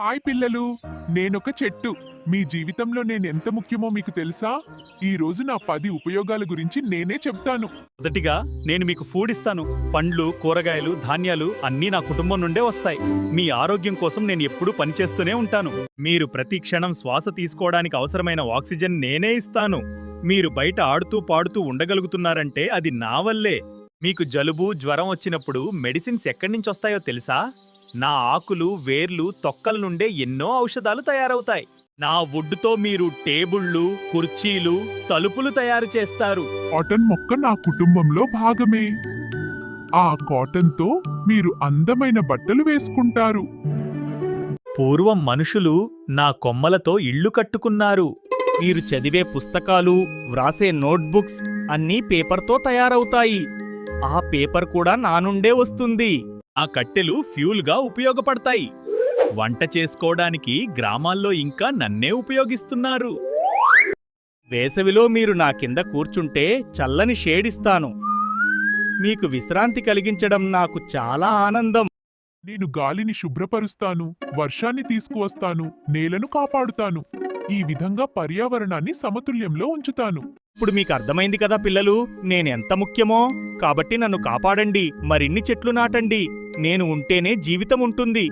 Hi పిల్లలు, నేనొక చెట్టు. మీ జీవితంలో నేనెంత ముఖ్యమో మీకు తెలుసా? ఈ రోజు నా 10 ఉపయోగాల గురించి నేనే చెప్తాను. మొదటిగా నేను మీకు ఫుడ్ ఇస్తాను. పండ్లు, కూరగాయలు, ధాన్యాలు అన్నీ నా కుటుంబం నుండే వస్తాయి. మీ ఆరోగ్యం కోసం నేను ఎప్పుడూ పనిచేస్తూనే ఉంటాను. మీరు ప్రతి క్షణం శ్వాస తీసుకోవడానికి అవసరమైన ఆక్సిజన్ నేనే ఇస్తాను. మీరు బయట ఆడుతూ పాడుతూ ఉండగలుగుతున్నారంటే అది నా వల్లే. మీకు జలుబు, జ్వరం వచ్చినప్పుడు మెడిసిన్స్ ఎక్కడి నుంచి వస్తాయో తెలుసా? నా ఆకులు, వేర్లు, తొక్కల నుండే ఎన్నో ఔషధాలు తయారవుతాయి. నా వుడ్డుతో మీరు టేబుళ్లు, కుర్చీలు, తలుపులు తయారు చేస్తారు. కాటన్ మొక్క నా కుటుంబంలో భాగమే. ఆ కాటన్తో మీరు అందమైన బట్టలు వేసుకుంటారు. పూర్వం మనుషులు నా కొమ్మలతో ఇళ్ళు కట్టుకున్నారు. మీరు చదివే పుస్తకాలు, వ్రాసే నోట్బుక్స్ అన్నీ పేపర్తో తయారవుతాయి. ఆ పేపర్ కూడా నా నుండే వస్తుంది. ఆ కట్టెలు ఫ్యూల్గా ఉపయోగపడతాయి. వంట చేసుకోవడానికి గ్రామాల్లో ఇంకా నన్నే ఉపయోగిస్తున్నారు. వేసవిలో మీరు నా కింద కూర్చుంటే చల్లని షేడిస్తాను. మీకు విశ్రాంతి కలిగించడం నాకు చాలా ఆనందం. నేను గాలిని శుభ్రపరుస్తాను, వర్షాన్ని తీసుకువస్తాను, నేలను కాపాడుతాను. ఈ విధంగా పర్యావరణాన్ని సమతుల్యంలో ఉంచుతాను. ఇప్పుడు మీకు అర్థమైంది కదా పిల్లలు, నేనెంత ముఖ్యమో. కాబట్టి నన్ను కాపాడండి, మరిన్ని చెట్లు నాటండి. నేను ఉంటేనే జీవితం ఉంటుంది.